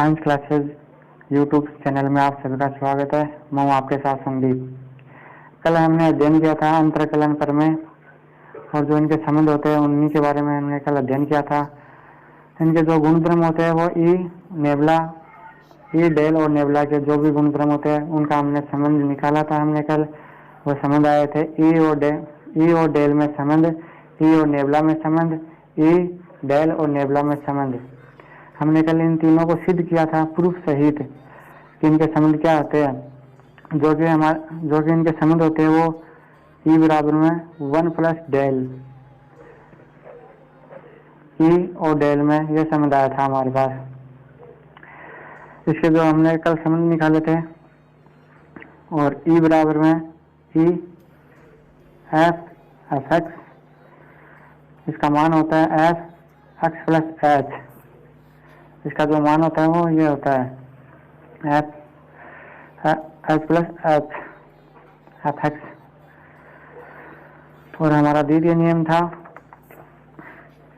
Science classes YouTube channel में आप सभी का स्वागत है। मैं हूं आपके साथ संदीप। कल हमने अध्ययन किया था अंतरकलन प्रमेय और जो इनके संबंध होते हैं उन्हीं के बारे में हमने कल अध्ययन किया था। इनके जो गुणधर्म होते हैं वो ई नेबुला, ई डेल और नेबुला के जो भी गुणधर्म होते हैं उनका हमने संबंध निकाला था। हमने कल वो संबंध आए थे ई और डेल में संबंध, ई और नेबुला में संबंध, ई डेल और नेबुला में संबंध। हमने कल इन तीनों को सिद्ध किया था प्रूफ सहित कि इनके संबंध क्या होते हैं। जो कि इनके संबंध होते हैं वो ई बराबर में 1 प्लस डेल, ई और डेल में ये संबंध आया था हमारे पास। इसके जो हमने कल संबंध निकाले थे और ई बराबर में ई एफ एक्स, इसका मान होता है एफ एक्स प्लस एच। इसका जो मान होता है वो ये होता है H plus H F x. और हमारा द्वितीय नियम था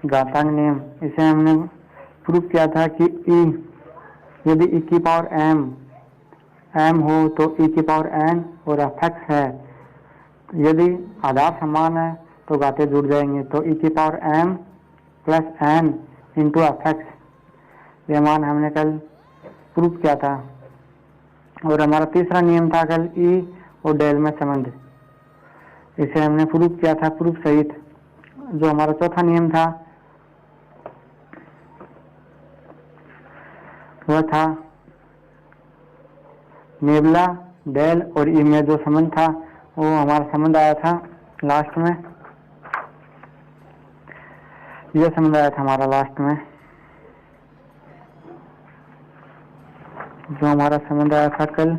घातांक नियम। इसे हमने प्रूफ किया था कि ई यदि ई की पावर एम हो तो ई की पावर एन और एफ एक्स है। यदि आधार समान है तो घाते जुड़ जाएंगे, तो ई की power m plus n into f x, ये मान हमने कल प्रूफ किया था। और हमारा तीसरा नियम था कल ई और डेल में संबंध। इसे हमने प्रूफ किया था प्रूफ सहित। जो हमारा चौथा नियम था वह था नेबुला, डेल और ई में जो संबंध था वो हमारा संबंध आया था लास्ट में। यह संबंध आया था हमारा लास्ट में। जो हमारा संबंध आया था कल,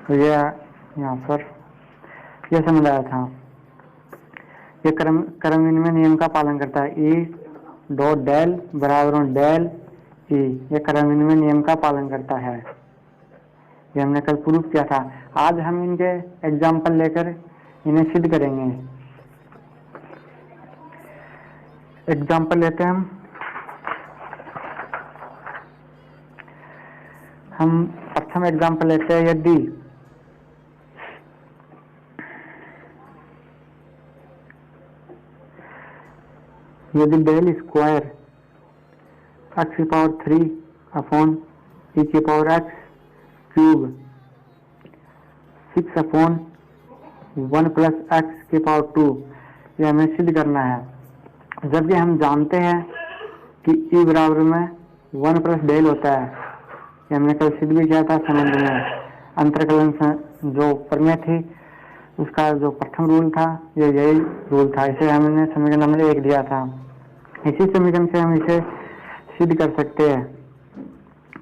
तो ये यहाँ पर यह संबंध आया था। ये क्रम विनिमय नियम का पालन करता है। ई डॉट डेल बराबर डेल ई, ये क्रम विनिमय नियम का पालन करता है। ये हमने कल प्रूफ किया था। आज हम इनके एग्जाम्पल लेकर इन्हें सिद्ध करेंगे। एग्जाम्पल लेते हैं हम प्रथम एग्जाम्पल लेते हैं। यदि डेल स्क्वायर एक्स की पावर 3 अपॉन ई की power x cube 6 upon 1 plus x की पावर 2, ये हमें सिद्ध करना है। जबकि हम जानते हैं कि ई बराबर में 1 प्लस डेल होता है। ये हमने कल सिद्ध भी किया था संबंध में। अंतरकलन जो प्रमेय थी उसका जो प्रथम रूल था ये यही रूल था। इसे हमने समीकरण नंबर 1 दिया था। इसी समीकरण से हम इसे सिद्ध कर सकते हैं,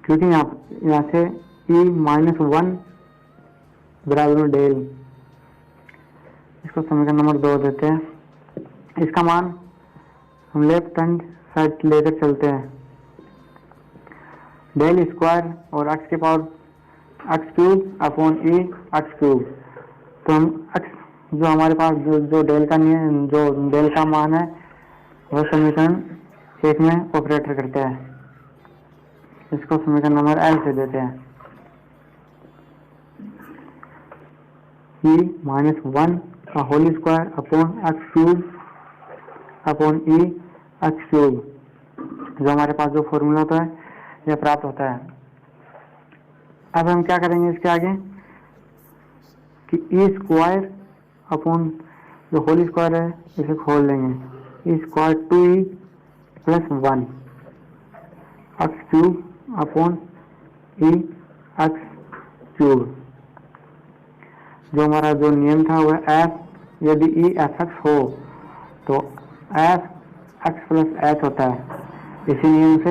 क्योंकि यहाँ से ई -1 बराबर में डेल, इसको समीकरण नंबर 2 देते हैं। इसका मान हम लेफ्ट हैंड साइड लेकर चलते हैं। डेल स्क्वायर और एक्स के power x cube upon e x cube, तो हम एक्स जो हमारे पास जो डेल का मान है वह समीकरण 1 में ऑपरेटर करते हैं। इसको समीकरण नंबर एल से देते हैं। ई -1 का whole square upon x cube upon e x cube, जो हमारे पास जो फॉर्मूला होता है यह प्राप्त होता है। अब हम क्या करेंगे इसके आगे कि ई स्क्वायर अपॉन जो होल स्क्वायर है इसे खोल लेंगे। E square 2e plus 1 x cube upon e x cube. जो हमारा जो नियम था वह एफ, यदि ई एफ एक्स हो तो एफ एक्स प्लस एच होता है। इसी नियम से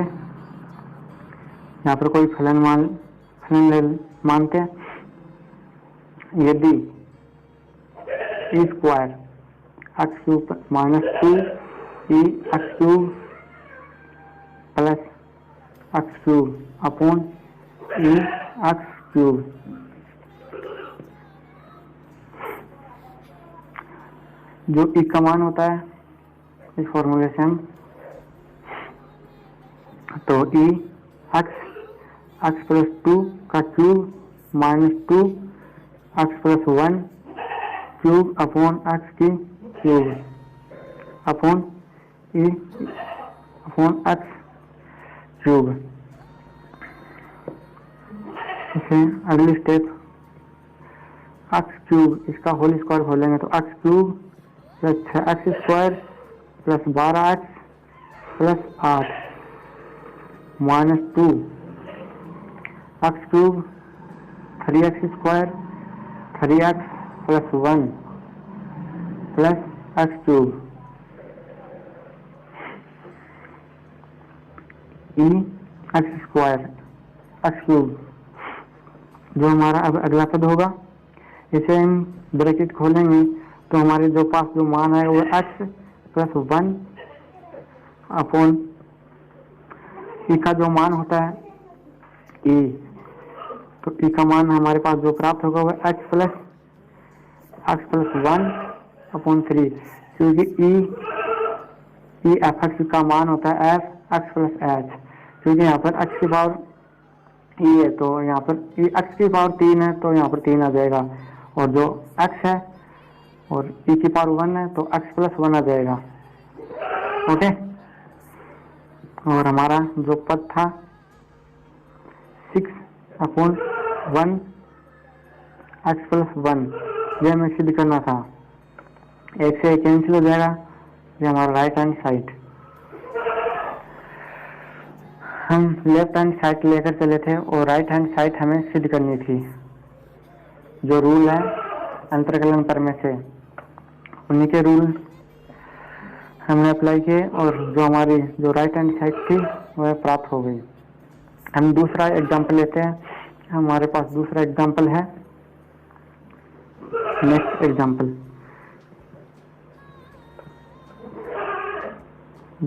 यहाँ पर कोई फलन मानते हैं। यदि e square x cube -2 e x cube plus x cube upon e x cube, जो ई का मान होता है इस फॉर्मूले से हम तो ई एक्स प्लस 2 का cube minus 2 x plus 1 cube upon x की cube upon e upon x cube. इसे अगली स्टेप एक्स क्यूब, इसका होल स्क्वायर खोलेंगे तो x cube plus 6x square plus 12x plus 8 minus 2 x cube 3x square 3x plus 1 plus x cube e x square x cube. जो हमारा अब अगला पद होगा, इसे हम ब्रैकेट खोलेंगे तो हमारे जो पास जो मान है वो x प्लस 1 अपॉन ई का जो मान होता है ई, तो ई का मान हमारे पास जो प्राप्त होगा वो x प्लस 1 अपॉन 3, क्योंकि ई एफ एक्स का मान होता है एफ एक्स प्लस एच। क्योंकि यहाँ पर x की पावर ई है तो यहाँ पर x की पावर 3 है तो यहाँ पर 3 आ जाएगा, और जो x है और e की पावर 1 है तो x प्लस 1 आ जाएगा। ओके, और हमारा जो पद था 6 अपॉन 1 x प्लस 1, यह हमें सिद्ध करना था। एक से एक कैंसिल हो जाएगा, ये हमारा राइट हैंड साइड। हम लेफ्ट हैंड साइड लेकर चले थे और राइट हैंड साइड हमें सिद्ध करनी थी। जो रूल है अंतरकलन प्रमेय से, उन्हीं के रूल हमने अप्लाई किए और जो हमारी जो राइट हैंड साइड थी वह प्राप्त हो गई। हम दूसरा एग्जाम्पल लेते हैं। हमारे पास दूसरा एग्जाम्पल है, नेक्स्ट एग्जाम्पल,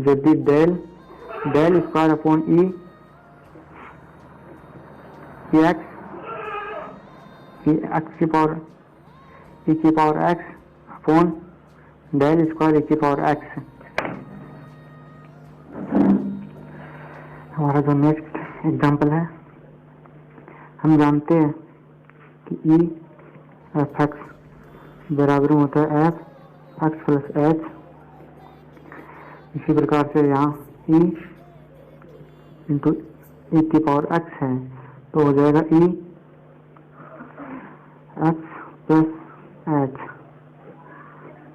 यदि del square upon e x की power x upon del square e की पावर एक्स। हमारा जो नेक्स्ट एग्जाम्पल है, हम जानते हैं कि ई एफ एक्स बराबर होता है एफ एक्स प्लस एच। इसी प्रकार से यहाँ ई इंटू ई की पावर एक्स है तो हो जाएगा ई एक्स प्लस एच।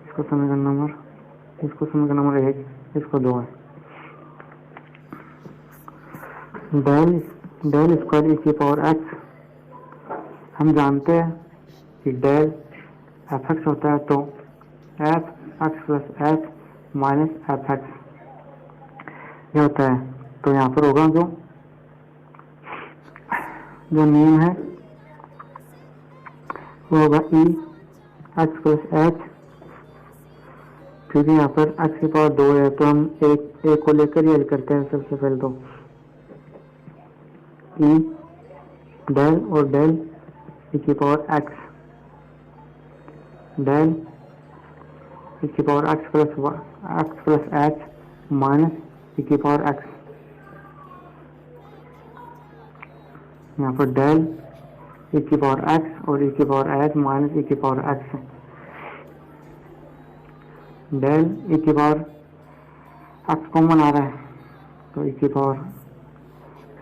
इसको समीकरण नंबर 1, इसको 2 है। डेल स्क्वायर ई की पावर एक्स, हम जानते हैं कि डेल एफ एक्स होता है तो f x plus h minus f x ये होता है। तो यहाँ पर होगा जो नियम है वो होगा ई एक्स प्लस एच, क्योंकि यहाँ पर एक्स की पावर 2 है तो हम एक को लेकर ही हल करते हैं। सबसे पहले तो ई डेल और डेल ई की पावर एक्स, डेल ई की power x plus h minus e की पावर एक्स। यहाँ पर डेल ई की पावर एक्स और ई की पावर एच माइनस ई की पावर एक्स। डेल ई की पावर एक्स कॉमन आ रहा है तो ई की पावर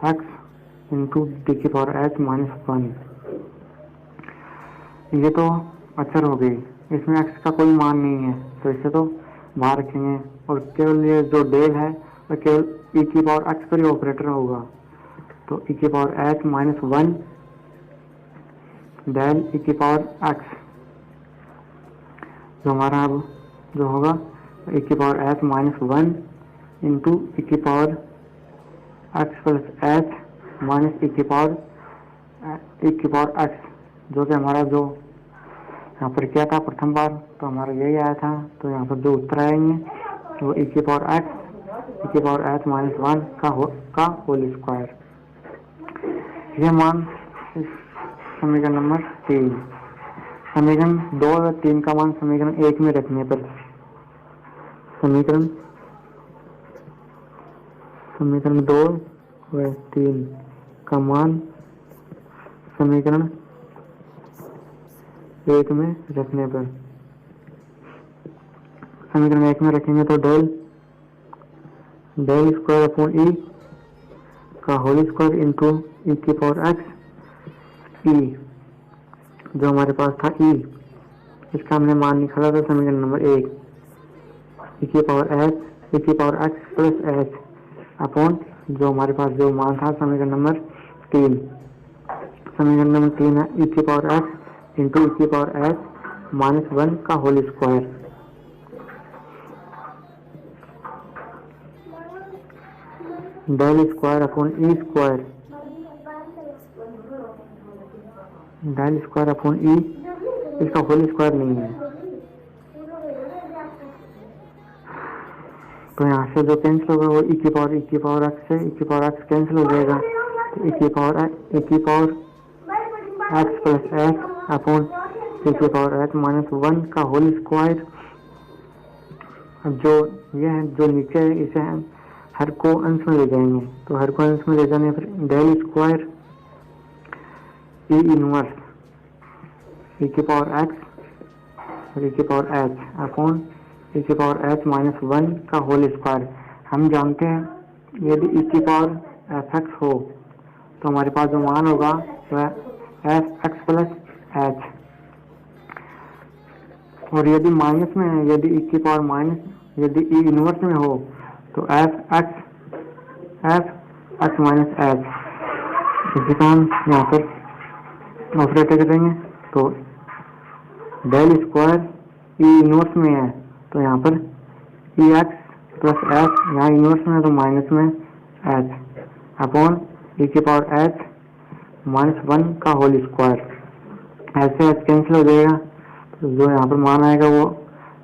एक्स इंटू डी की पावर एच माइनस 1। ये तो अचर हो गई, इसमें एक्स का कोई मान नहीं है तो इसे तो बाहर रखेंगे और केवल ये जो डेल है वो केवल ई की पावर एक्स पर ही ऑपरेटर होगा। तो ई की power h minus 1 del e की पावर एक्स, जो हमारा अब जो होगा ई की power h minus 1 into e की power x plus h minus e की पावर एक्स, जो कि हमारा जो यहाँ पर क्या था प्रथम बार तो हमारा यही आया था। तो यहाँ पर जो उत्तर आएंगे वो ई की पावर एच माइनस 1 का होल स्क्वायर। ये मान समीकरण नंबर 3। समीकरण 2 और 3 का मान समीकरण 1 में रखने पर समीकरण 2 व 3 का मान समीकरण 1 में रखने पर, समीकरण 1 में रखेंगे तो डेल स्क्वायर अपॉन ई का होल स्क्वायर इंटू ई की पावर एक्स ई, जो हमारे पास था ई, इसका हमने मान निकाला था समीकरण नंबर 1, ई की power x plus h upon जो हमारे पास जो मान था समीकरण नंबर 3, समीकरण नंबर 3 है ई की पावर एक्स इंटू ई की पावर एच माइनस 1 का whole square. Del square upon e square, del square upon e, इसका होल स्क्वायर नहीं है, तो यहाँ से जो कैंसिल होगा वो ई की पावर एक्स से ई की पावर एक्स कैंसिल हो जाएगा, तो ई की power x plus x upon e की पावर एक्स माइनस 1 का होल स्क्वायर। अब जो ये है जो नीचे है इसे हम हर को अंश में ले जाएंगे, तो हर को अंश में ले जाने पर del square e inverse e की पावर एक्स और ई की पावर एच अपॉन ई की पावर एच माइनस 1 का होल स्क्वायर। हम जानते हैं यदि ई की पावर एफ एक्स हो तो हमारे पास जो मान होगा वह एफ एक्स प्लस एच, और यदि माइनस में है, यदि ई की पावर माइनस, यदि ई इनवर्स में हो तो एफ एक्स माइनस एच, इसी को हम यहाँ पर ऑपरेट करेंगे। तो डेल स्क्वायर ई इनवर्स में है तो यहाँ पर ई एक्स प्लस एच, यहाँ इनवर्स में है तो माइनस में एच अपॉन ई की पावर एच माइनस 1 का होल स्क्वायर। ऐसे एच कैंसिल हो जाएगा, तो जो यहाँ पर मान आएगा वो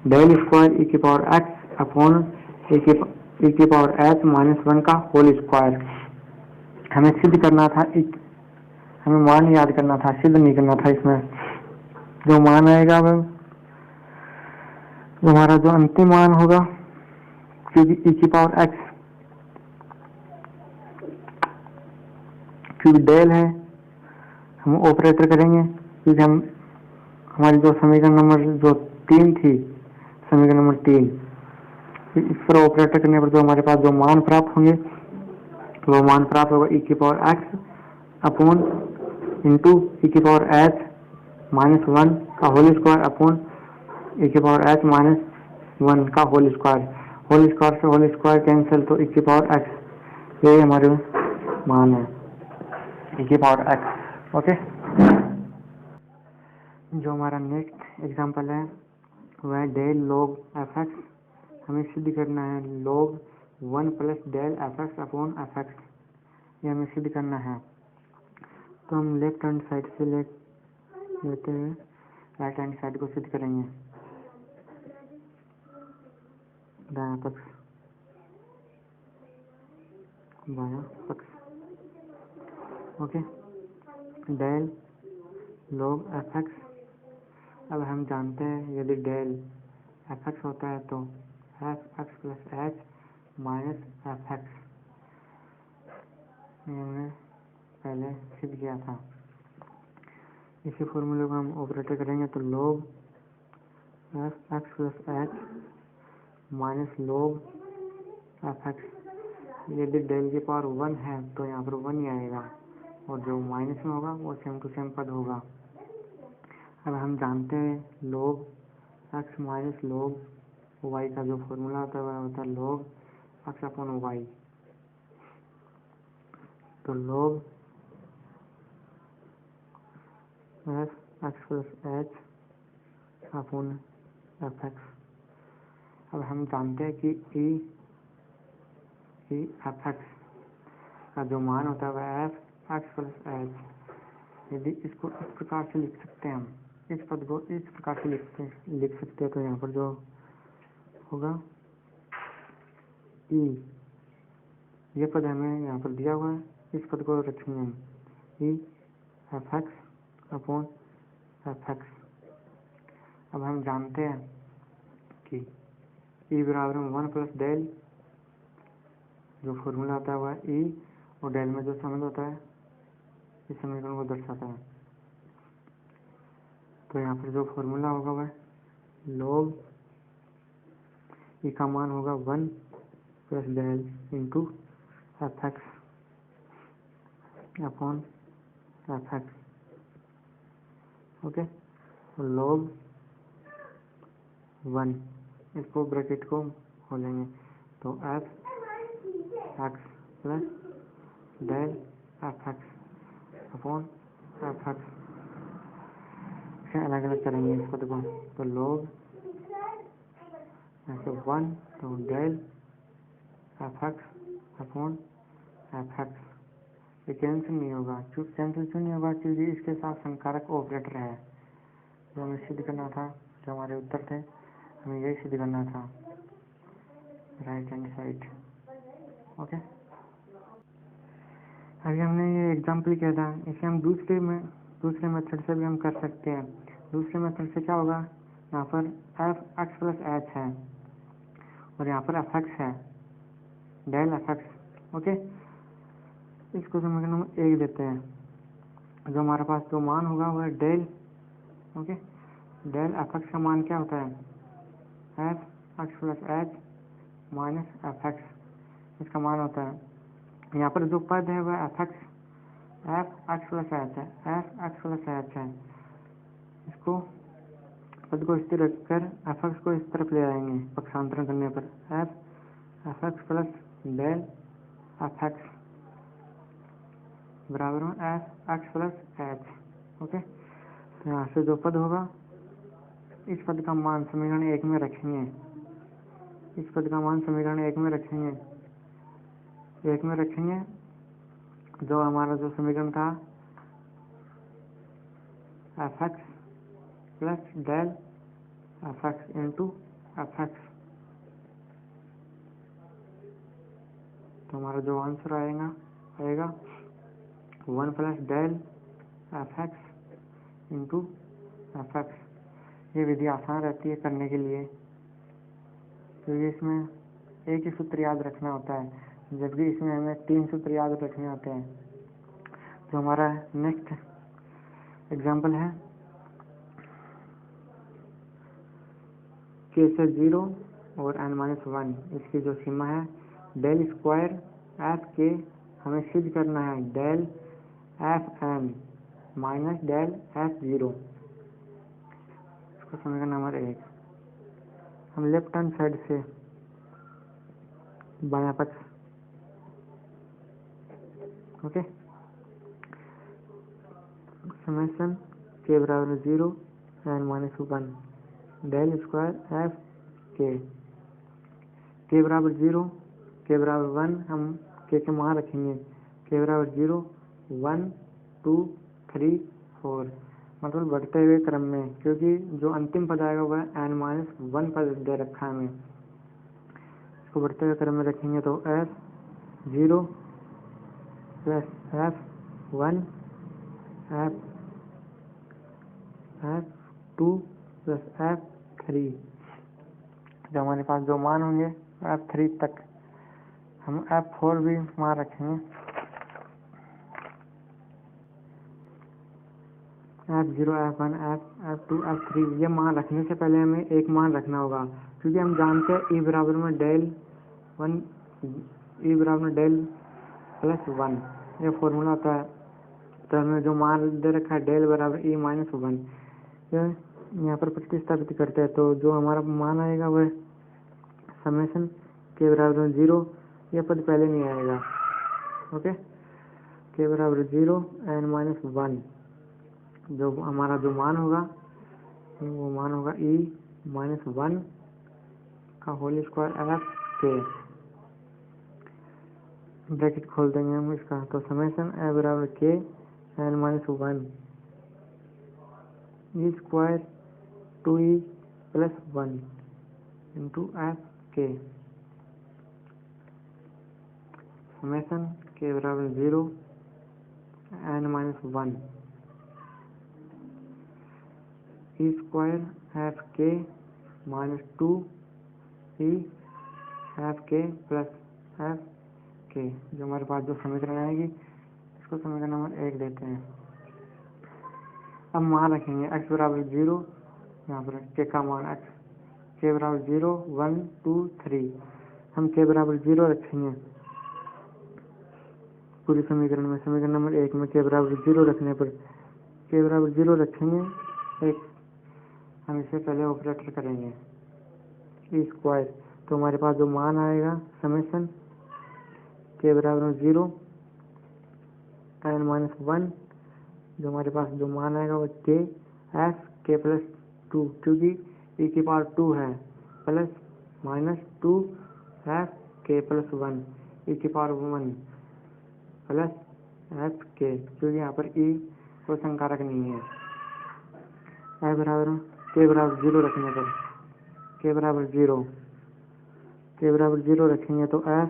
डेल स्क्वायर ई की पावर एक्स अपॉन ई की पावर एच माइनस 1 का होल स्क्वायर। हमें सिद्ध करना था, हमें मान याद करना था, सिद्ध नहीं करना था। इसमें जो मान आएगा वह हमारा जो अंतिम मान होगा, क्योंकि ई की पावर एक्स, क्योंकि डेल है, हम ऑपरेटर करेंगे, क्योंकि हम हमारी जो समीकरण नंबर जो 3 थी, समीकरण नंबर 3, इस पर ऑपरेटर करने पर जो हमारे पास जो मान प्राप्त होंगे वो मान प्राप्त होगा ई की power x upon into e की पावर एच माइनस 1 का होल स्क्वायर अपॉन ई की पावर एच माइनस 1 का होल स्क्वायर। होल स्क्वायर से होल स्क्वायर कैंसिल, तो ई की पावर एक्स, ये हमारे मान है ई की पावर एक्स। ओके, जो हमारा नेक्स्ट एग्जांपल है वह डेल लॉग एफ एक्स। हमें सिद्ध करना है log 1 plus del f x upon f x, ये हमें सिद्ध करना है। तो हम लेफ्ट हैंड साइड से लेते हुए राइट हैंड साइड को सिद्ध करेंगे, दायां पक्ष बायां पक्ष। Okay, del log f x. अब हम जानते हैं यदि डेल एफ एक्स होता है तो f x plus h minus f x, हमने पहले सिद्ध किया था। इसी फॉर्मूले को हम ऑपरेटर करेंगे तो log f x plus h minus log f x, यदि डेल की पावर 1 है तो यहाँ पर 1 ही आएगा, और जो माइनस में होगा वो सेम टू सेम पद होगा। अब हम जानते हैं log x minus log y का जो फॉर्मूला होता है वह होता है लॉग एक्स अपॉन वाई। तो log f x plus h upon f x. अब हम जानते हैं कि ई एफ एक्स का जो मान होता है वह एफ एक्स प्लस एच। यदि इसको इस प्रकार से लिख सकते हैं, हम इस पद को इस प्रकार से लिख सकते हैं, तो यहाँ पर जो होगा ई, ये पद हमें यहाँ पर दिया हुआ है, इस पद को रखेंगे हम E F x upon f x. अब हम जानते हैं कि ई बराबर 1 प्लस डेल, जो फॉर्मूला आता है वह ई और डेल में जो संबंध होता है इस समीकरण को दर्शाता है। तो यहाँ पर जो फॉर्मूला होगा वह log ई का मान होगा 1 plus del into f x upon f x. Okay, log 1, इसको ब्रैकेट को खोलेंगे तो f x plus del f x upon f x. अलग अलग करेंगे इस पद को, तो log ऐसे 1 तो del f x upon f x. ये कैंसिल नहीं होगा, कैंसिल क्यों नहीं होगा? क्योंकि इसके साथ संकारक ऑपरेटर है। जो हमें सिद्ध करना था, जो हमारे उत्तर थे, हमें यही सिद्ध करना था, राइट हैंड साइड। ओके, अभी हमने ये एग्जाम्पल किया था, इसे हम दूसरे मेथड से भी हम कर सकते हैं। दूसरे मेथड से क्या होगा, यहाँ पर एफ एक्स प्लस एच है और यहाँ पर एफ एक्स है, डेल एफ एक्स। ओके, इसको समीकरण नंबर 1 देते हैं। जो हमारे पास जो मान होगा वह del, okay, del f x का मान क्या होता है? F x plus h minus f x, इसका मान होता है। यहाँ पर जो पद है वह एफ एक्स प्लस एच है, एफ एक्स प्लस एच है। इसको पद को स्थिर रखकर एफ एक्स को इस तरफ ले आएंगे पक्षांतरण करने पर, f x plus del f x बराबर में f x plus h. Okay, तो यहाँ से जो पद होगा इस पद का मान समीकरण 1 में रखेंगे, इस पद का मान समीकरण 1 में रखेंगे, जो हमारा जो समीकरण था f x plus del f x into f x. तो हमारा जो आंसर आएगा 1 plus del f x into f x. ये विधि आसान रहती है करने के लिए, क्योंकि इसमें एक ही सूत्र याद रखना होता है, जबकि इसमें हमें 3 सूत्र याद रखने होते हैं। तो हमारा नेक्स्ट एग्जाम्पल है k से 0 और n-1। इसकी जो सीमा है डेल स्क्वायर एफ के, हमें सिद्ध करना है del f n minus del f 0। इसको समीकरण नंबर 1 हम लेफ्ट हैंड साइड से बायां पक्ष, ओके, समेशन के बराबर 0 n-1 डेल स्क्वायर एफ के बराबर 0, के बराबर 1, हम के मान रखेंगे, के बराबर 0 1 2 3 4, मतलब बढ़ते हुए क्रम में, क्योंकि जो अंतिम पद आएगा वह n-1 पद दे रखा है हमें। इसको बढ़ते हुए क्रम में रखेंगे तो F 0 plus F 1 F 2 plus F 3। जो हमारे पास जो मान होंगे एफ 3 तक, हम एफ 4 भी मान रखेंगे, एफ 0 एफ 1 एफ 2 एफ 3। ये मान रखने से पहले हमें एक मान रखना होगा, क्योंकि हम जानते हैं ई बराबर में डेल 1, ई बराबर में डेल प्लस 1, ये फॉर्मूला होता है। तो हमें जो मान दे रखा है डेल बराबर ई माइनस 1, यहाँ पर प्रतिस्थापित करते हैं, तो जो हमारा मान आएगा वह समेशन के बराबर 0, यह पद पहले नहीं आएगा। ओके, के बराबर 0 n-1, जो हमारा जो मान होगा वो मान होगा e माइनस 1 का होल स्क्वायर एफ के, ब्रैकेट खोल देंगे हम इसका, तो समेशन ए बराबर के n-1 e square 2e plus 1 into f के, समेशन के बराबर 0 n-1 ई स्क्वायर एफ के माइनस 2 ई एफ के प्लस एफ के, जो हमारे पास जो समीकरण आएगी इसको समीकरण नंबर 1 देते हैं। अब मान रखेंगे x बराबर 0, यहाँ पर k का मान k बराबर 0, 1, 2, 3, हम k बराबर 0 रखेंगे पूरी समीकरण में। समीकरण नंबर 1 में k बराबर 0 रखने पर k बराबर 0 रखेंगे एक, हम इसे पहले ऑपरेटर करेंगे ई स्क्वायर, तो हमारे पास जो मान आएगा समेशन k बराबर 0 n-1, जो हमारे पास जो मान आएगा वो k प्लस 2, क्योंकि e की पावर 2 है, plus minus 2 f k plus 1, e की पावर 1 प्लस f k, क्योंकि यहाँ पर e कोई संकारक नहीं है। k बराबर 0 रखने पर k बराबर 0 रखेंगे तो f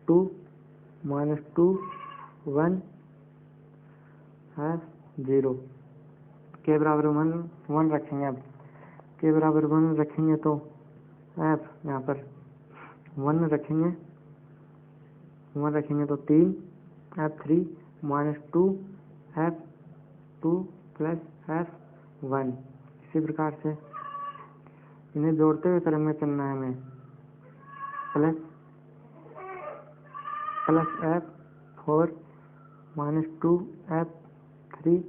2 माइनस 2 1 f 0, k बराबर 1 रखेंगे। अब k बराबर 1 रखेंगे तो f यहाँ पर 1 रखेंगे तो 3 f 3 minus 2 f 2 plus f 1। इसी प्रकार से इन्हें जोड़ते हुए क्रम में चलना है हमें, plus f 4 minus 2 f 3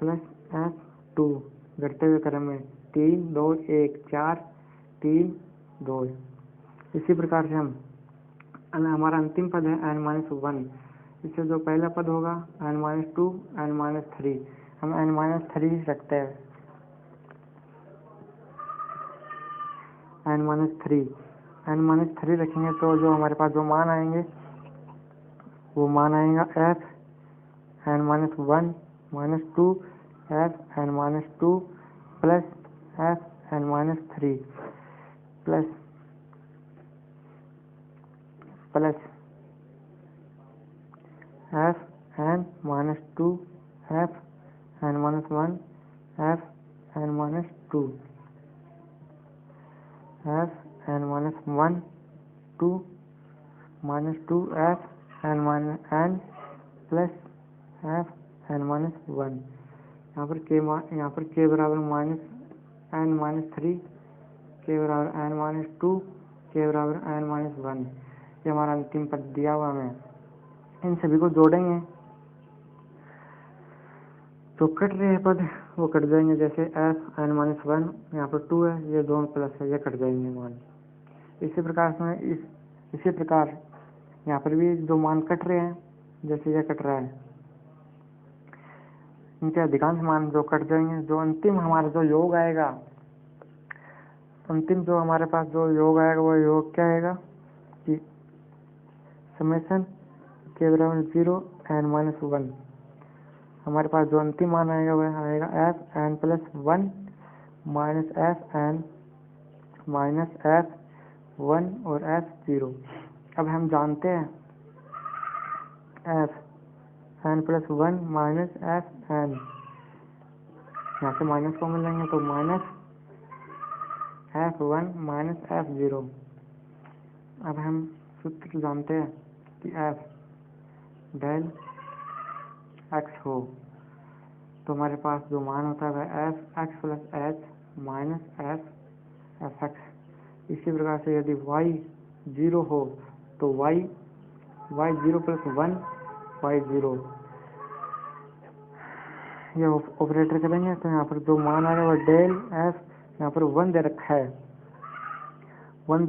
plus f 2, घटते हुए क्रम में 3 2 1 4 3 2। इसी प्रकार से हमारा अंतिम पद है n-1, इससे जो पहला पद होगा n-2 n-3, हम n-3 रखते हैं, n-3 रखेंगे तो जो हमारे पास जो मान आएंगे वो मान आएगा f n-1 minus 2 f n-2 plus f n-3 plus f n-2 f n-1 f n-2 f n-1 2 minus 2 f n plus f n-1। यहाँ पर k बराबर n-3, k बराबर n-2, k बराबर n-1, ये हमारा अंतिम पद दिया हुआ हमें। इन सभी को जोड़ेंगे तो कट रहे पद वो कट जाएंगे, जैसे f n-1 यहाँ पर 2 है, ये दोनों प्लस है, ये कट जाएंगे मान। इसी प्रकार यहाँ पर भी जो मान कट रहे हैं, जैसे ये कट रहा है, इनके अधिकांश मान जो कट जाएंगे। जो अंतिम हमारा जो योग आएगा, अंतिम जो हमारे पास जो योग आएगा वो योग क्या आएगा कि समेशन k बराबर 0 n-1, हमारे पास जो अंतिम मान आएगा वह आएगा f n plus 1 minus f n minus f 1 और f 0। अब हम जानते हैं f n plus 1 minus f n, यहाँ से माइनस को मिलेंगे तो माइनस f 1 माइनस f 0। अब हम सूत्र जानते हैं कि f डेल x हो तो हमारे पास जो मान होता है वह f x plus h minus f x। इसी प्रकार से यदि y 0 हो तो y 0 प्लस 1 y 0, ये ऑपरेटर करेंगे तो यहाँ पर जो मान आ रहा है वह डेल f, यहाँ पर 1 दे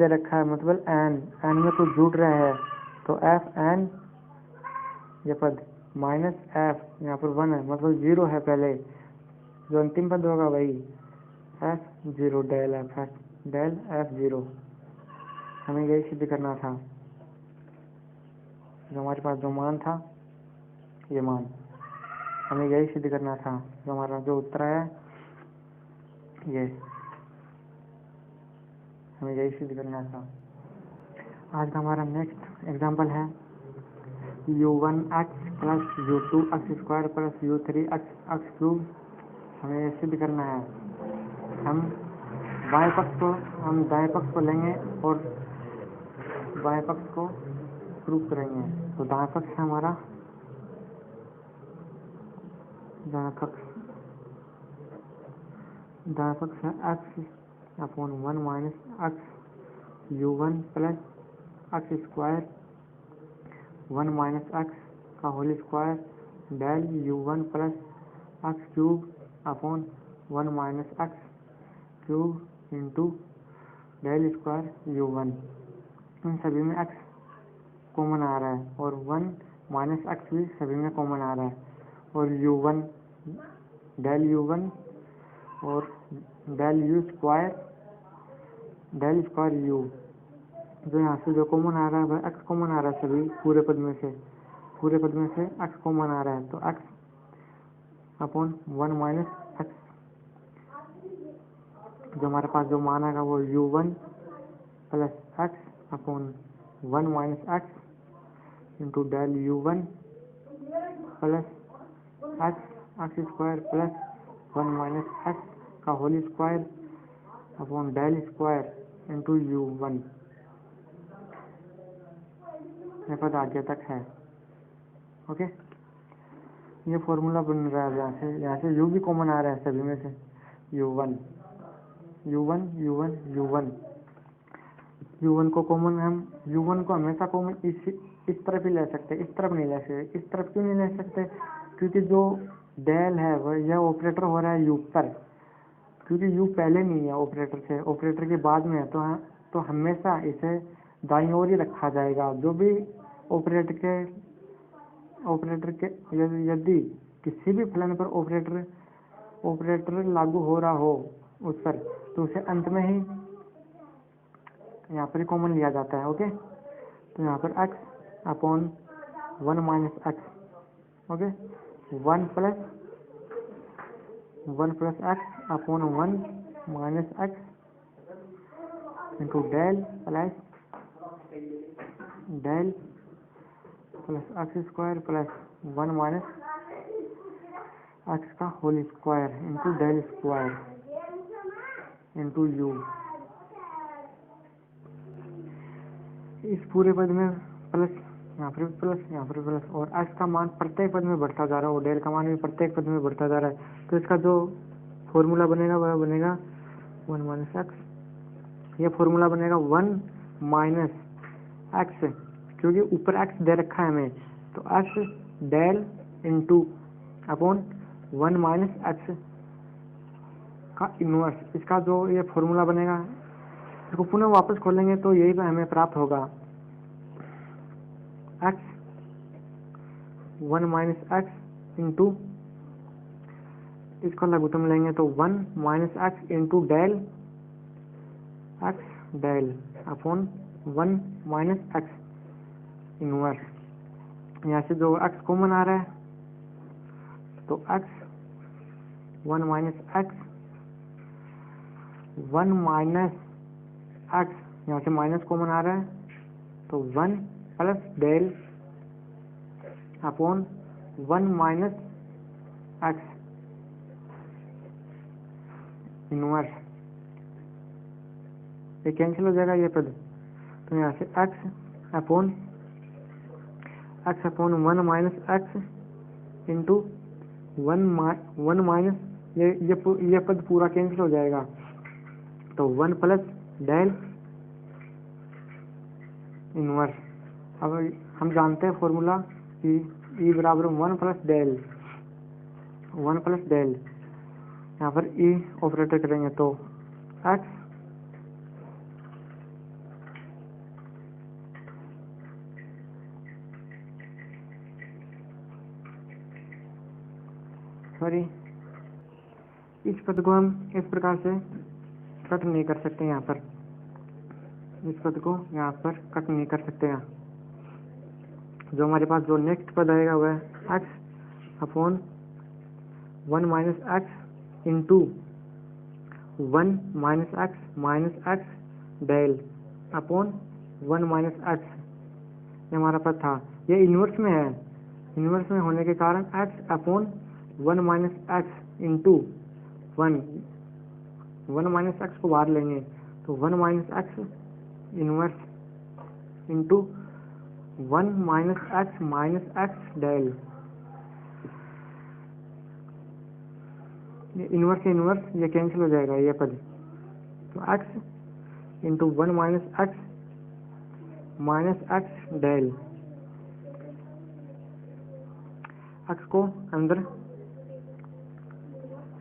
रखा है, मतलब n में कुछ जुड़ रहा है तो f n ये पद माइनस f, यहाँ पर 1 है मतलब 0 है, पहले जो अंतिम पद होगा वही f 0 डेल f 0। हमें यही सिद्ध करना था, जो हमारे पास जो मान था ये मान, हमें यही सिद्ध करना था। जो हमारा जो उत्तर है ये हमें यही सिद्ध करना था। आज का हमारा नेक्स्ट एग्जाम्पल है u1x plus u2x square plus u3x cube. हमें ये सिद्ध करना है। हम दाएं पक्ष को लेंगे और बाएं पक्ष को प्रूफ करेंगे। तो दाएं पक्ष है हमारा, दाएं पक्ष है x upon 1 minus x u1 plus x square 1 minus x का whole square del u1 plus x cube upon 1 minus x cube into del square u1। इन सभी में x कॉमन आ रहा है और 1 माइनस एक्स भी सभी में कॉमन आ रहा है, और u1 डेल u1 और डेल स्क्वायर u, जो यहाँ से जो कॉमन आ रहा है वह x कॉमन आ रहा है, सभी पूरे पद में से x कॉमन आ रहा है। तो x अपॉन 1 माइनस एक्स, जो हमारे पास जो मान आएगा वो u1 plus x upon 1 minus x into del u1 plus x square plus 1 minus x का whole square upon del square into u1। ये पद आगे तक है। ओके, ये फॉर्मूला बन रहा है। यहाँ से u भी कॉमन आ रहा है सभी में से, u1 को कॉमन, हम u1 को हमेशा कॉमन इस तरफ ही ले सकते हैं, इस तरफ नहीं ले सकते। इस तरफ क्यों नहीं ले सकते? क्योंकि जो डेल है वह यह ऑपरेटर हो रहा है u पर, क्योंकि u पहले नहीं है ऑपरेटर से, ऑपरेटर के बाद में है। तो हमेशा इसे दाईं ओर ही रखा जाएगा। जो भी ऑपरेटर के यदि किसी भी फलन पर ऑपरेटर लागू हो रहा हो उस पर, तो उसे अंत में ही यहाँ पर कॉमन लिया जाता है। ओके, तो यहाँ पर x upon 1 minus x, okay, 1 plus x upon 1 minus x into del plus x square plus 1 minus x का whole square into del square into u। इस पूरे पद में प्लस, यहाँ पर प्लस, और x का मान प्रत्येक पद में बढ़ता जा रहा है और डेल का मान भी प्रत्येक पद में बढ़ता जा रहा है। तो इसका जो फॉर्मूला बनेगा वह बनेगा 1 माइनस एक्स। यह फॉर्मूला बनेगा 1 माइनस एक्स, क्योंकि ऊपर x दे रखा है हमें, तो x del into upon 1 minus x का इनवर्स। इसका जो ये फॉर्मूला बनेगा, इसको पुनः वापस खोलेंगे तो यही पे हमें प्राप्त होगा x 1 माइनस एक्स इंटू, इसको लघुत्तम लेंगे तो 1 minus x into del upon 1 minus x inverse. यहाँ से जो x कॉमन आ रहा है, तो x 1 minus x, 1 minus x, यहाँ से माइनस कॉमन आ रहा है, तो 1 plus del upon 1 minus x inverse. ये कैंसिल हो जाएगा ये पद, तो यहाँ से x upon 1 minus x into 1 minus, ये पद पूरा कैंसिल हो जाएगा, तो 1 प्लस डेल इनवर्स। अब हम जानते हैं फॉर्मूला कि E बराबर 1 प्लस डेल, यहाँ पर E ऑपरेटर करेंगे तो x इस पद को हम इस प्रकार से कट नहीं कर सकते। यहाँ पर इस पद को यहाँ पर कट नहीं कर सकते। यहाँ जो हमारे पास जो नेक्स्ट पद आएगा वह x upon 1 minus x into 1 minus x del upon 1 minus x, ये हमारा पद था। ये इन्वर्स में है, इन्वर्स में होने के कारण x upon 1 minus x into 1 minus x को बाहर लेंगे तो 1 minus x inverse into 1 minus x del, ये इन्वर्स से इन्वर्स ये कैंसिल हो जाएगा ये पद, तो x into 1 minus x del, x को अंदर,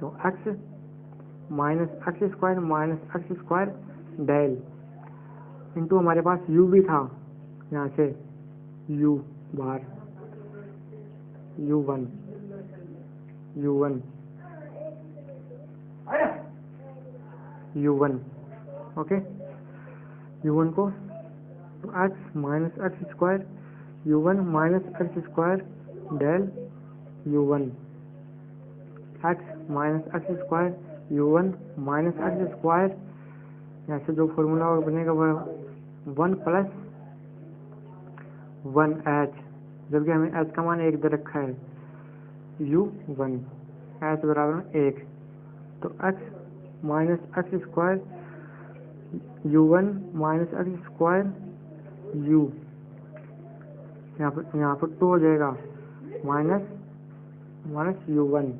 तो x minus x square del into हमारे पास u भी था यहाँ से, u बाहर, u1 ओके, u1 को तो x minus x square u1 minus x square del u1, x minus x square u1 minus x square, यहाँ से जो फॉर्मूला बनेगा वह 1 प्लस 1h, जबकि हमें h का मान 1 दे रखा है, u1 h बराबर 1, तो x minus x square u1 minus x square u, यहाँ पर 2 हो जाएगा, माइनस u1,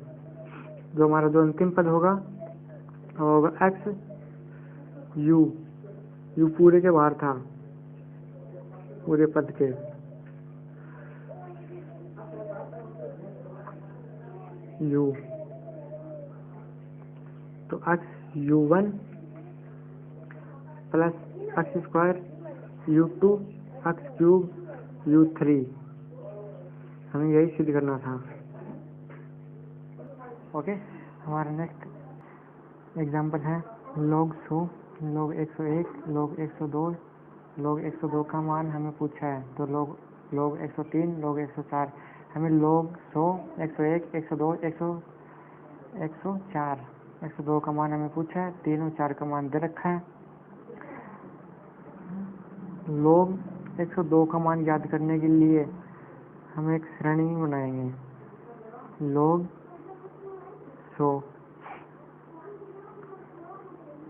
जो हमारा जो अंतिम पद होगा वो होगा x u पूरे के बाहर था, पूरे पद के, u, तो x u1 plus x square u2 x cube u3, हमें यही सिद्ध करना था। ओके, हमारा नेक्स्ट एग्जाम्पल है log 100, log 101, log 102, log 102 का मान हमें पूछा है, तो log 103, log 104, हमें log 100, 101, 102, 104, 102 का मान हमें पूछा है, 3 और 4 का मान दे रखा है। log 102 का मान याद करने के लिए हम एक श्रेणी बनाएंगे, log 100,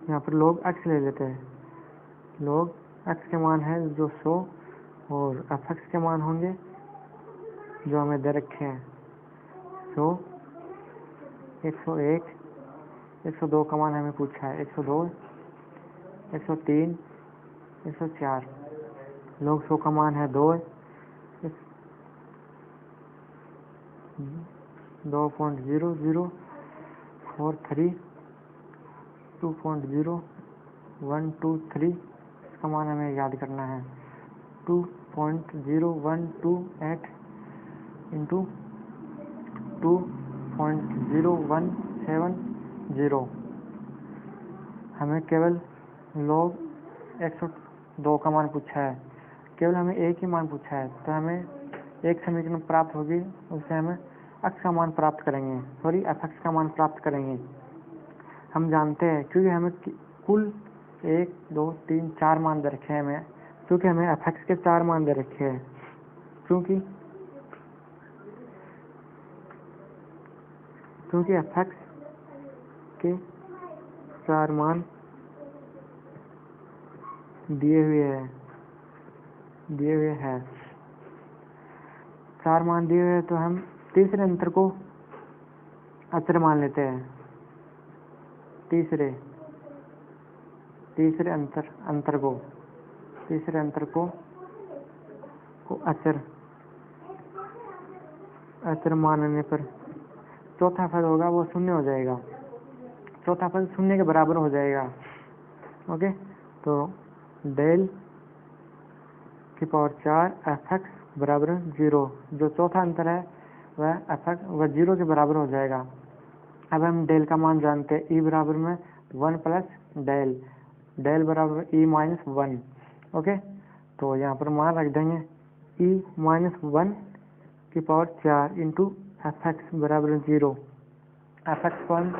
यहाँ पर log x ले लेते हैं, log x के मान है जो 100 और fx के मान होंगे जो हमें दे रखे हैं, 100, 101, 102 का मान हमें पूछा है, 102, 103, 104, log 100 का मान है 2, 2.0043, 2.0123, इसका मान हमें याद करना है, 2.0128 इंटू 2.0170, हमें केवल log 102 का मान पूछा है, केवल हमें एक ही मान पूछा है, तो हमें एक समीकरण प्राप्त होगी, उससे हमें x का मान प्राप्त करेंगे, सॉरी fx का मान प्राप्त करेंगे। हम जानते हैं क्योंकि हमें कुल 1, 2, 3, 4 मान दे रखे हैं हमें, क्योंकि हमें fx के 4 मान दे रखे हैं, क्योंकि fx के 4 मान दिए हुए हैं, 4 मान दिए हुए हैं, तो हम तीसरे अंतर को अचर मान लेते हैं, तीसरे अंतर को अचर मानने पर चौथा पद होगा वो 0 हो जाएगा, चौथा पद 0 के बराबर हो जाएगा। ओके, तो डेल की पावर 4 fx बराबर 0, जो चौथा अंतर है वह 0 के बराबर हो जाएगा। अब हम डेल का मान जानते हैं, e बराबर में 1 प्लस डेल बराबर e माइनस 1। ओके, तो यहाँ पर मान रख देंगे e माइनस 1 की पावर 4 इंटू fx बराबर 0। fx को हम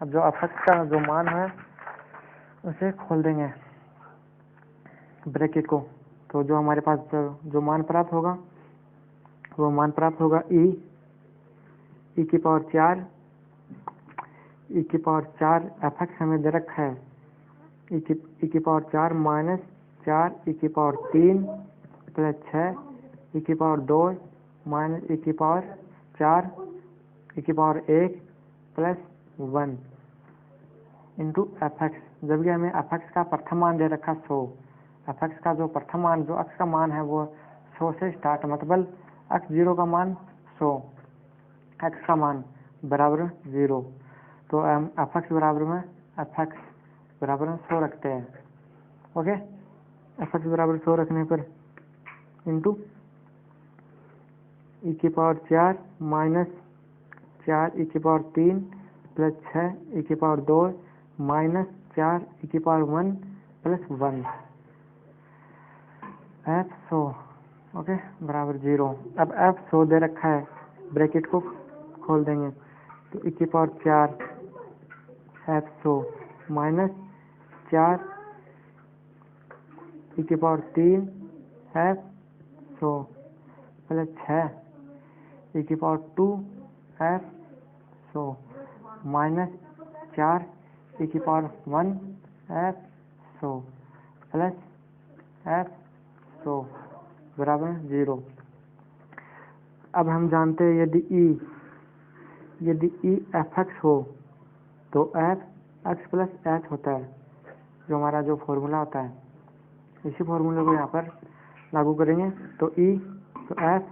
अब जो fx का जो मान है उसे खोल देंगे ब्रैकेट को, तो जो हमारे पास जो मान प्राप्त होगा वो मान प्राप्त होगा e की पावर 4 fx हमें दे रखा है, e की पावर 4 माइनस 4 e की पावर 3 प्लस 6 e की पावर 2 माइनस e की पावर 4 e की power 1 plus 1 into f x. जबकि हमें एफ एक्स का प्रथम मान दे रखा 100। एफ एक्स का जो प्रथम मान, जो एक्स का मान है वो 100 से स्टार्ट, मतलब एक्स 0 का मान 100, एक्स का मान बराबर 0। तो हम एफ एक्स बराबर में 100 रखते हैं। ओके, एफ एक्स बराबर 100 रखने पर इंटू ई की पावर 4 माइनस 4 ई की पावर 3 प्लस 6 ई की पावर 2 माइनस 4 ई की पावर 1 प्लस 1 एफ 100। ओके, बराबर 0। अब एफ 100 दे रखा है, ब्रैकेट को खोल देंगे तो ई की पावर 4 एफ 100 माइनस 4 ई की पावर 3 एफ 100 प्लस 6 ई की पावर 2 एफ 100 माइनस 4 ई की पावर 1 एफ 100 प्लस एफ 100 बराबर 0। अब हम जानते हैं यदि ई एफ एक्स हो तो एफ एक्स प्लस एच होता है, जो हमारा जो फॉर्मूला होता है। इसी फॉर्मूले को यहाँ पर लागू करेंगे तो ई, तो एफ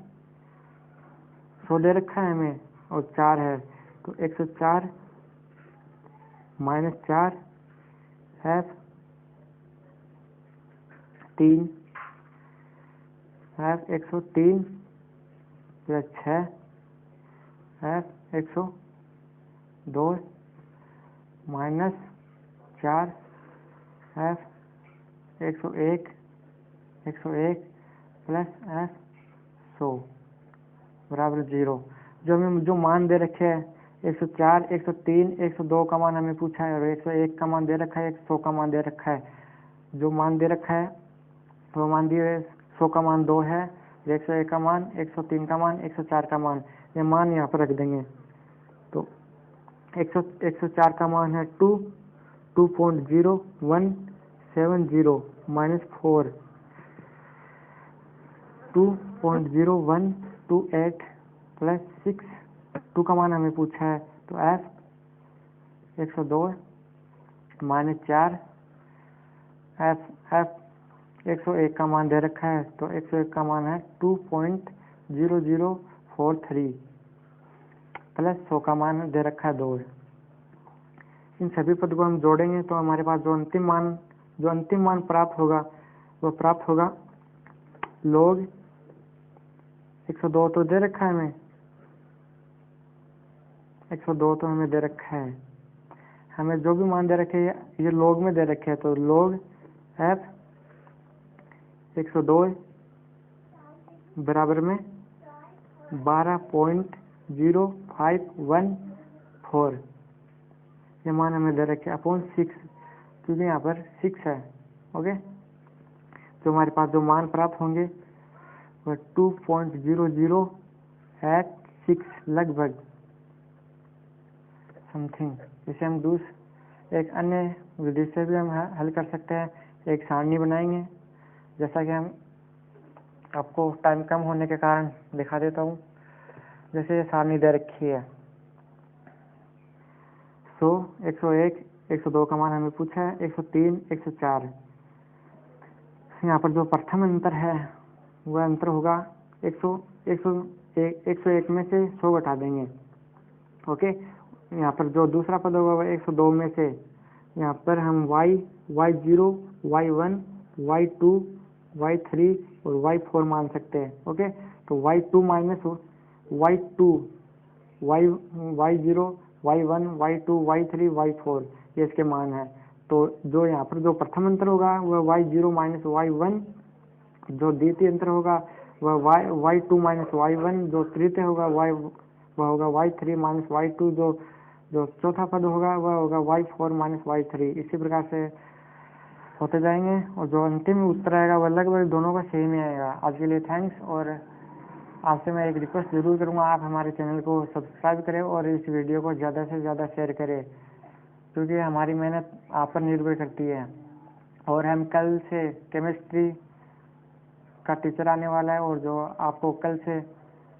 100 दे रखा है हमें और 4 है, तो 104 minus 4 F 3 F 103 plus 6 F 102 minus 4 F 101 plus F 100 बराबर 0। जो हमें जो मान दे रखे हैं 104, 103, 102 का मान हमें पूछा है और 101 का मान दे रखा है, 100 का मान दे रखा है। जो मान दे रखा है वो मान दिए 100 का मान 2 है, 101 का मान, 103 का मान, 104 का मान, ये मान यहाँ पर रख देंगे। तो 104 का मान है 2.0170 माइनस 4 2.0128 प्लस 6। 2 का मान हमें पूछा है तो एफ 102 माइनस 4 एफ 101 का मान दे रखा है तो 101 का मान है 2.0043 प्लस 100 का मान दे रखा है 2। इन सभी पद को हम जोड़ेंगे तो हमारे पास जो अंतिम मान प्राप्त होगा वो प्राप्त होगा log 102 तो दे रखा है हमें, 102 तो हमें दे रखा है, हमें जो भी मान दे रखे हैं ये log में दे रखे हैं, तो log f 102 बराबर में 12.0514 ये मान हमें दे रखे अपॉन 6, क्योंकि यहाँ पर 6 है। ओके, तो हमारे पास जो मान प्राप्त होंगे वह 2.0086 लगभग समथिंग। इसे हम एक अन्य विधि से भी हम हल कर सकते हैं। एक सारणी बनाएंगे, जैसा कि हम आपको टाइम कम होने के कारण दिखा देता हूँ। जैसे ये सारणी दे रखी है 100, 101, 102 का मान हमें पूछा है, 103, 104। यहाँ पर जो प्रथम अंतर है वह अंतर होगा 101 में से 100 घटा देंगे। ओके, यहाँ पर जो दूसरा पद होगा वह 102 में से यहाँ पर हम y0, y1, y2, y3 और y4 मान सकते हैं। ओके, तो y2 minus y2, y0, y1, y2, y3, y4 ये इसके मान है। तो जो यहाँ पर जो प्रथम अंतर होगा वह y0 माइनस y1, जो द्वितीय अंतर होगा वह y2 माइनस y1, जो तृतीय होगा वह होगा y3 माइनस y2, जो चौथा पद होगा वह होगा y4 माइनस y3। इसी प्रकार से होते जाएंगे और जो अंतिम उत्तर आएगा वह लगभग दोनों का सेम ही आएगा। आज के लिए थैंक्स, और आपसे मैं एक रिक्वेस्ट जरूर करूँगा, आप हमारे चैनल को सब्सक्राइब करें और इस वीडियो को ज़्यादा से ज़्यादा शेयर करें, क्योंकि हमारी मेहनत आप पर निर्भर करती है। और हम कल से केमिस्ट्री का टीचर आने वाला है और जो आपको कल से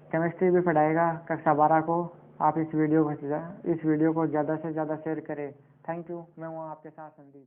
केमिस्ट्री भी पढ़ाएगा कक्षा 12 को। आप इस वीडियो को ज़्यादा से ज़्यादा शेयर करें। Thank you. मैं हूँ आपके साथ संदीप।